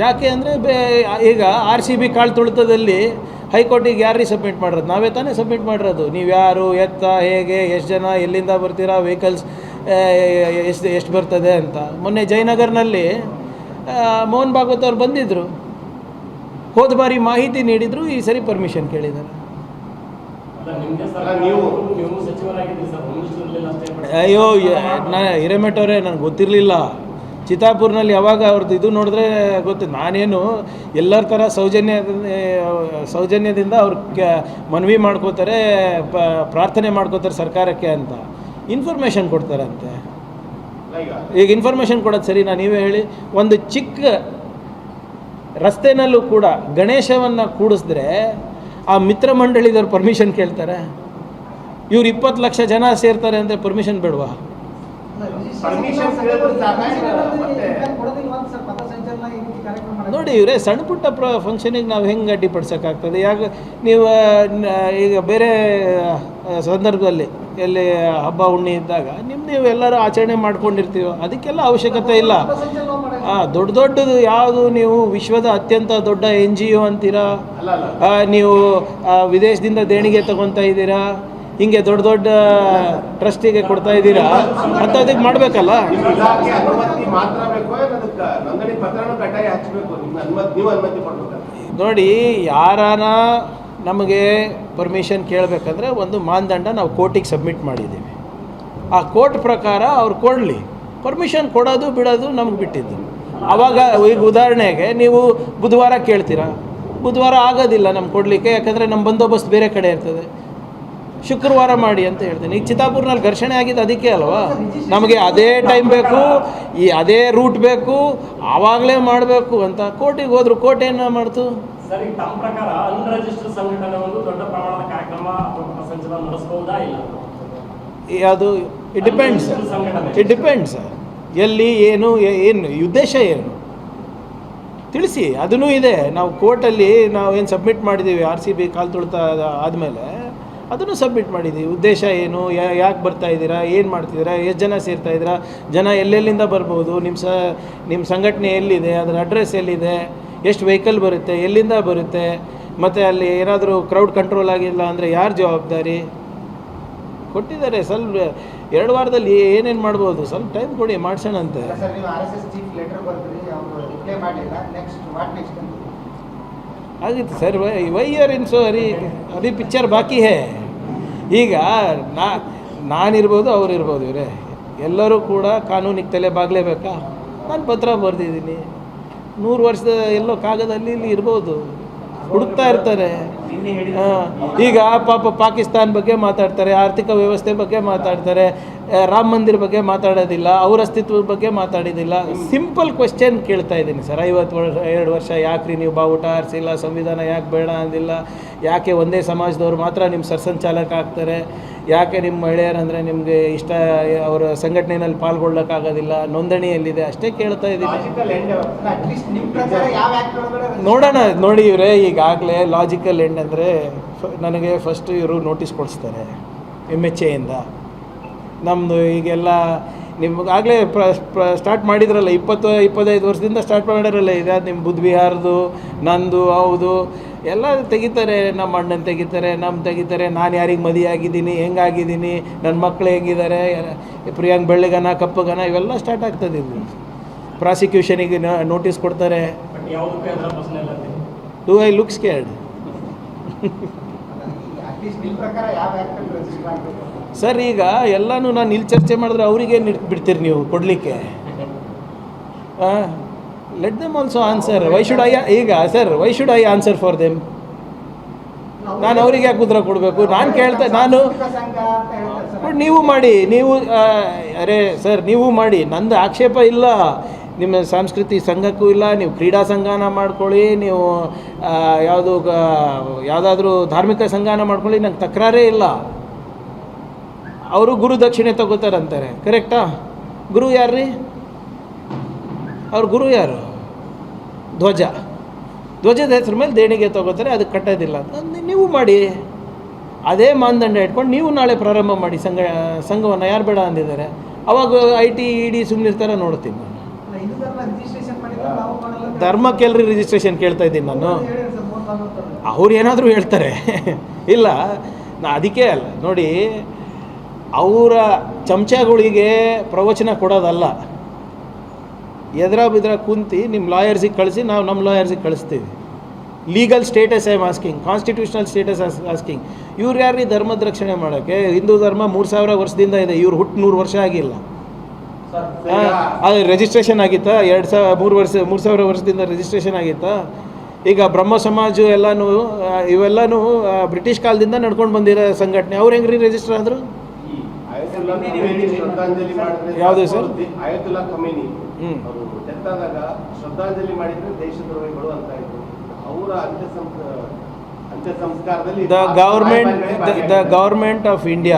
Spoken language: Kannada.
ಯಾಕೆ ಅಂದರೆ ಈಗ RCB ಕಾಳು ತುಳಿತದಲ್ಲಿ ಹೈಕೋರ್ಟಿಗೆ ಯಾರು ಸಬ್ಮಿಟ್ ಮಾಡಿರೋದು? ನಾವೇ ತಾನೇ ಸಬ್ಮಿಟ್ ಮಾಡಿರೋದು. ನೀವು ಯಾರು, ಎತ್ತ, ಹೇಗೆ, ಎಷ್ಟು ಜನ, ಎಲ್ಲಿಂದ ಬರ್ತೀರಾ, ವೆಹಿಕಲ್ಸ್ ಎಷ್ಟು ಬರ್ತದೆ ಅಂತ. ಮೊನ್ನೆ ಜಯನಗರ್ನಲ್ಲಿ ಮೋಹನ್ ಭಾಗವತ್ ಅವ್ರು ಬಂದಿದ್ದರು, ಹೋದ ಬಾರಿ ಮಾಹಿತಿ ನೀಡಿದರು, ಈ ಸರಿ ಪರ್ಮಿಷನ್ ಕೇಳಿದ್ದಾರೆ. ಅಯ್ಯೋ ಹಿರೇಮಠವ್ರೆ, ನನಗೆ ಗೊತ್ತಿರಲಿಲ್ಲ. ಚಿತ್ತಾಪುರ್ನಲ್ಲಿ ಯಾವಾಗ ಅವ್ರದ್ದು ಇದು ನೋಡಿದ್ರೆ ಗೊತ್ತು. ನಾನೇನು ಎಲ್ಲರ ಥರ ಸೌಜನ್ಯದಿಂದ ಅವ್ರು ಮನವಿ ಮಾಡ್ಕೋತಾರೆ, ಪ್ರಾರ್ಥನೆ ಮಾಡ್ಕೋತಾರೆ ಸರ್ಕಾರಕ್ಕೆ ಅಂತ, ಇನ್ಫಾರ್ಮೇಷನ್ ಕೊಡ್ತಾರಂತೆ. ಈಗ ಇನ್ಫಾರ್ಮೇಷನ್ ಕೊಡೋದು ಸರಿನಾ? ನೀವೇ ಹೇಳಿ. ಒಂದು ಚಿಕ್ಕ ರಸ್ತೆನಲ್ಲೂ ಕೂಡ ಗಣೇಶವನ್ನು ಕೂಡಿಸಿದ್ರೆ ಆ ಮಿತ್ರ ಮಂಡಳಿದವ್ರು ಪರ್ಮಿಷನ್ ಕೇಳ್ತಾರೆ. ಇವ್ರು 20 ಲಕ್ಷ ಜನ ಸೇರ್ತಾರೆ ಅಂದರೆ ಪರ್ಮಿಷನ್ ಬೇಡವಾ? ನೋಡಿ ಇವರೇ, ಸಣ್ಣ ಪುಟ್ಟ ಫಂಕ್ಷನಿಗೆ ನಾವು ಹೆಂಗೆ ಅಡ್ಡಿಪಡಿಸೋಕ್ಕಾಗ್ತದೆ? ಯಾಕೆ ನೀವು ಈಗ ಬೇರೆ ಸಂದರ್ಭದಲ್ಲಿ ಎಲ್ಲಿ ಹಬ್ಬ ಹುಣ್ಣಿ ಇದ್ದಾಗ ನೀವು ಎಲ್ಲರೂ ಆಚರಣೆ ಮಾಡ್ಕೊಂಡಿರ್ತೀವೋ, ಅದಕ್ಕೆಲ್ಲ ಅವಶ್ಯಕತೆ ಇಲ್ಲ. ದೊಡ್ಡದು ಯಾವುದು, ನೀವು ವಿಶ್ವದ ಅತ್ಯಂತ ದೊಡ್ಡ NGO ಅಂತೀರಾ, ನೀವು ವಿದೇಶದಿಂದ ದೇಣಿಗೆ ತಗೊತಾ ಇದ್ದೀರಾ, ಹಿಂಗೆ ದೊಡ್ಡ ಟ್ರಸ್ಟಿಗೆ ಕೊಡ್ತಾ ಇದ್ದೀರಾ ಅಂತ, ಅದಕ್ಕೆ ಮಾಡಬೇಕಲ್ಲ. ನೋಡಿ, ಯಾರಾನ ನಮಗೆ ಪರ್ಮಿಷನ್ ಕೇಳಬೇಕಂದ್ರೆ ಒಂದು ಮಾನದಂಡ ನಾವು ಕೋರ್ಟಿಗೆ ಸಬ್ಮಿಟ್ ಮಾಡಿದ್ದೀವಿ. ಆ ಕೋರ್ಟ್ ಪ್ರಕಾರ ಅವ್ರು ಕೊಡಲಿ. ಪರ್ಮಿಷನ್ ಕೊಡೋದು ಬಿಡೋದು ನಮ್ಗೆ ಬಿಟ್ಟಿದ್ದು. ಆವಾಗ ಈಗ ಉದಾಹರಣೆಗೆ ನೀವು ಬುಧವಾರ ಕೇಳ್ತೀರಾ, ಬುಧವಾರ ಆಗೋದಿಲ್ಲ ನಮ್ಗೆ ಕೊಡಲಿಕ್ಕೆ, ಯಾಕಂದರೆ ನಮ್ಮ ಬಂದೋಬಸ್ತ್ ಬೇರೆ ಕಡೆ ಇರ್ತದೆ. ಶುಕ್ರವಾರ ಮಾಡಿ ಅಂತ ಹೇಳ್ತೀನಿ. ಈಗ ಚಿತ್ತಾಪುರ್ನಲ್ಲಿ ಘರ್ಷಣೆ ಆಗಿದ್ದು ಅದಕ್ಕೆ ಅಲ್ವಾ? ನಮಗೆ ಅದೇ ಟೈಮ್ ಬೇಕು, ಅದೇ ರೂಟ್ ಬೇಕು, ಆವಾಗಲೇ ಮಾಡಬೇಕು ಅಂತ ಕೋರ್ಟಿಗೆ ಹೋದ್ರು. ಕೋರ್ಟ್ ಏನು ಮಾಡ್ತು? ಸರ್, ಈಗ ತಮ್ಮ ಪ್ರಕಾರ ಅನ್ರಿಜಿಸ್ಟರ್ಡ್ ಸಂಘಟನೆ ಒಂದು ದೊಡ್ಡ ಪ್ರಮಾಣದ ಕಾರ್ಯಕ್ರಮ ಅಥವಾ ಸಂಚಲನ ನಡೆಸಬಹುದಾ ಇಲ್ಲ? ಅದು ಇಟ್ ಡಿಪೆಂಡ್ಸ್ ಎಲ್ಲಿ, ಏನು ಉದ್ದೇಶ ಏನು ತಿಳಿಸಿ. ಅದೂ ಇದೆ. ನಾವು ಕೋರ್ಟಲ್ಲಿ ನಾವು ಏನು ಸಬ್ಮಿಟ್ ಮಾಡಿದ್ದೀವಿ, RCB ಕಾಲು ತುಳಿತ ಆದಮೇಲೆ ಅದನ್ನು ಸಬ್ಮಿಟ್ ಮಾಡಿದ್ದೀವಿ. ಉದ್ದೇಶ ಏನು, ಯಾಕೆ ಬರ್ತಾ ಇದ್ದೀರಾ, ಏನು ಮಾಡ್ತಿದ್ದೀರಾ, ಎಷ್ಟು ಜನ ಸೇರ್ತಾ ಇದ್ದೀರಾ, ಜನ ಎಲ್ಲೆಲ್ಲಿಂದ ಬರ್ಬೋದು, ನಿಮ್ಮ ಸಂಘಟನೆ ಎಲ್ಲಿದೆ, ಅದರ ಅಡ್ರೆಸ್ ಎಲ್ಲಿದೆ, ಎಷ್ಟು ವೆಹಿಕಲ್ ಬರುತ್ತೆ, ಎಲ್ಲಿಂದ ಬರುತ್ತೆ, ಮತ್ತು ಅಲ್ಲಿ ಏನಾದರೂ ಕ್ರೌಡ್ ಕಂಟ್ರೋಲ್ ಆಗಿಲ್ಲ ಅಂದರೆ ಯಾರು ಜವಾಬ್ದಾರಿ ಕೊಟ್ಟಿದ್ದಾರೆ. ಸ್ವಲ್ಪ 2 ವಾರದಲ್ಲಿ ಏನೇನು ಮಾಡ್ಬೋದು, ಸ್ವಲ್ಪ ಟೈಮ್ ಕೊಡಿ, ಮಾಡ್ಸೋಣಂತೆ. ಆಗಿತ್ತು sir. Why are in so Hari, Abhi picture ಬಾಕಿ ಹೇ. ಈಗ ನಾನಿರ್ಬೋದು, ಅವರಿರ್ಬೋದು, ಇವರೇ ಎಲ್ಲರೂ ಕೂಡ ಕಾನೂನಿಗೆ ತಲೆ ಬಾಗಲೇಬೇಕಾ? ನಾನು ಪತ್ರ ಬರೆದಿದ್ದೀನಿ. 100 ವರ್ಷದ ಎಲ್ಲೋ ಕಾಗದಲ್ಲಿ ಇಲ್ಲಿ ಇರ್ಬೋದು, ಹುಡುಕ್ತಾ ಇರ್ತಾರೆ. ಈಗ ಪಾಪ ಪಾಕಿಸ್ತಾನ ಬಗ್ಗೆ ಮಾತಾಡ್ತಾರೆ, ಆರ್ಥಿಕ ವ್ಯವಸ್ಥೆ ಬಗ್ಗೆ ಮಾತಾಡ್ತಾರೆ, ರಾಮ ಮಂದಿರ ಬಗ್ಗೆ ಮಾತಾಡೋದಿಲ್ಲ, ಅವ್ರ ಅಸ್ತಿತ್ವದ ಬಗ್ಗೆ ಮಾತಾಡೋದಿಲ್ಲ. ಸಿಂಪಲ್ ಕ್ವೆಶ್ಚನ್ ಕೇಳ್ತಾ ಇದ್ದೀನಿ ಸರ್. 52 ವರ್ಷ ಯಾಕ್ರಿ ನೀವು ಬಾವುಟ ಆರಿಸಿಲ್ಲ, ಸಂವಿಧಾನ ಯಾಕೆ ಬೇಡ ಅಂದಿಲ್ಲ, ಯಾಕೆ ಒಂದೇ ಸಮಾಜದವ್ರು ಮಾತ್ರ ನಿಮ್ಮ ಸರ್ಸಂಚಾಲಕ ಆಗ್ತಾರೆ, ಯಾಕೆ ನಿಮ್ಮ ಮಹಿಳೆಯರಂದರೆ ನಿಮಗೆ ಇಷ್ಟ, ಅವರ ಸಂಘಟನೆಯಲ್ಲಿ ಪಾಲ್ಗೊಳ್ಳೋಕ್ಕಾಗೋದಿಲ್ಲ, ನೋಂದಣಿಯಲ್ಲಿದೆ, ಅಷ್ಟೇ ಕೇಳ್ತಾ ಇದ್ದೀನಿ. ನೋಡೋಣ. ನೋಡಿ ಇವರೇ, ಈಗಾಗಲೇ ಲಾಜಿಕಲ್ ಎಂಡ್ ಅಂದರೆ ನನಗೆ ಫಸ್ಟು ಇವರು ನೋಟಿಸ್ ಕೊಡಿಸ್ತಾರೆ MHAಯಿಂದ. ನಮ್ಮದು ಈಗೆಲ್ಲ ನಿಮಗಾಗಲೇ ಸ್ಟಾರ್ಟ್ ಮಾಡಿದ್ರಲ್ಲ, 20-25 ವರ್ಷದಿಂದ ಸ್ಟಾರ್ಟ್ ಮಾಡಿರಲ್ಲ. ಇದು ನಿಮ್ಮ ಬುದ್ಧ ವಿಹಾರದು, ನಂದು, ಹೌದು, ಎಲ್ಲ ತೆಗಿತಾರೆ. ನಮ್ಮ ಅಣ್ಣನ ತೆಗಿತಾರೆ, ತೆಗಿತಾರೆ. ನಾನು ಯಾರಿಗೆ ಮದುವೆಯಾಗಿದ್ದೀನಿ, ಹೆಂಗಾಗಿದ್ದೀನಿ, ನನ್ನ ಮಕ್ಕಳು ಹೆಂಗಿದ್ದಾರೆ, ಪ್ರಿಯಾಂಕ್ ಬೆಳ್ಳಗನ ಕಪ್ಪಗನ, ಇವೆಲ್ಲ ಸ್ಟಾರ್ಟ್ ಆಗ್ತದೆ. ಇದು ಪ್ರಾಸಿಕ್ಯೂಷನಿಗೆ ನೋಟಿಸ್ ಕೊಡ್ತಾರೆ. Do I look scared? Sir, ಈಗ ಎಲ್ಲನೂ ನಾನು ಇಲ್ಲಿ ಚರ್ಚೆ ಮಾಡಿದ್ರೆ ಅವ್ರಿಗೇನು ಬಿಡ್ತೀರಿ ನೀವು ಕೊಡಲಿಕ್ಕೆ? Let them also answer. Why should I answer for them? ನಾನು ಅವ್ರಿಗೆ ಯಾಕೆ ಉತ್ತರ ಕೊಡಬೇಕು? ನಾನು ಕೇಳ್ತಾ, ನೀವು ಮಾಡಿ, ಅರೆ ಸರ್, ನೀವು ಮಾಡಿ, ನಂದು ಆಕ್ಷೇಪ ಇಲ್ಲ. ನಿಮ್ಮ ಸಾಂಸ್ಕೃತಿಕ ಸಂಘಕ್ಕೂ ಇಲ್ಲ, ನೀವು ಕ್ರೀಡಾ ಸಂಘನ ಮಾಡ್ಕೊಳ್ಳಿ, ನೀವು ಯಾವುದಾದ್ರೂ ಧಾರ್ಮಿಕ ಸಂಘನ ಮಾಡ್ಕೊಳ್ಳಿ, ನಂಗೆ ತಕರಾರೇ ಇಲ್ಲ. ಅವರು ಗುರು ದಕ್ಷಿಣೆ ತಗೋತಾರಂತಾರೆ, ಕರೆಕ್ಟಾ? ಗುರು ಯಾರು ರೀ? ಅವ್ರ ಗುರು ಯಾರು? ಧ್ವಜದ ಹೆಸರು ಮೇಲೆ ದೇಣಿಗೆ ತಗೋತಾರೆ, ಅದಕ್ಕೆ ಕಟ್ಟೋದಿಲ್ಲ. ನೀವು ಮಾಡಿ, ಅದೇ ಮಾನದಂಡ ಇಟ್ಕೊಂಡು ನೀವು ನಾಳೆ ಪ್ರಾರಂಭ ಮಾಡಿ ಸಂಘವನ್ನು. ಯಾರು ಬೇಡ ಅಂದಿದ್ದಾರೆ? ಅವಾಗ IT ED ಸುಮ್ಮನಿರ್ತಾರೆ, ನೋಡ್ತೀನಿ ನಾನು. ರಿಜಿಸ್ಟ್ರೇಷನ್ ಮಾಡಿದ್ರೆ ನಾವು ಮಾಡಲ್ಲ ಅಂತ ಧರ್ಮಕ್ಕೆಲ್ರಿ ರಿಜಿಸ್ಟ್ರೇಷನ್ ಕೇಳ್ತಾ ಇದ್ದೀನಿ ನಾನು. ಹೇಳಿ ಸರ್ ಮೋಹನ್ ಭಾಗವತ್ ಅವರು. ಅವ್ರು ಏನಾದರೂ ಹೇಳ್ತಾರೆ. ಇಲ್ಲ, ನಾ ಅದಕ್ಕೆ ಅಲ್ಲ ನೋಡಿ, ಅವರ ಚಮಚಗಳಿಗೆ ಪ್ರವಚನ ಕೊಡೋದಲ್ಲ, ಎದುರ ಬಿದ್ರ ಕುಂತು ನಿಮ್ಮ ಲಾಯರ್ಸಿಗೆ ಕಳಿಸಿ, ನಾವು ನಮ್ಮ ಲಾಯರ್ಸಿಗೆ ಕಳಿಸ್ತೀವಿ. Legal status I am asking, constitutional status asking. ಇವ್ರು ಯಾರು ಧರ್ಮದ ರಕ್ಷಣೆ ಮಾಡೋಕ್ಕೆ? ಹಿಂದೂ ಧರ್ಮ 3000 ವರ್ಷದಿಂದ ಇದೆ, ಇವ್ರು ಹುಟ್ಟು 100 ವರ್ಷ ಆಗಿಲ್ಲ. ಅದು ರಿಜಿಸ್ಟ್ರೇಷನ್ ಆಗಿತ್ತಾ? 3,000 ವರ್ಷದಿಂದ ರಿಜಿಸ್ಟ್ರೇಷನ್ ಆಗಿತ್ತಾ? ಈಗ ಬ್ರಹ್ಮ ಸಮಾಜ ಎಲ್ಲನೂ ಇವೆಲ್ಲನೂ ಬ್ರಿಟಿಷ್ ಕಾಲದಿಂದ ನಡ್ಕೊಂಡು ಬಂದಿರೋ ಸಂಘಟನೆ. ಅವ್ರು ಹೆಂಗ್ರಿ ರಿಜಿಸ್ಟರ್ ಆದರು? ಯಾವುದು ಸರ್? ಆಯತುಲ್ಲಾ ಖಮೇನಿ ಹ್ಞೂ ಅವರು ಡೆತ್ ಆದಾಗ ಶ್ರದ್ಧಾಂಜಲಿ ಮಾಡಿದ್ರೆ ದೇಶದ್ರೋಹಿಗಳು ಅಂತ ಇದ್ರು. ಅವರ ಅಂತ್ಯ ಸಂಸ್ಕಾರದಲ್ಲಿ the government of India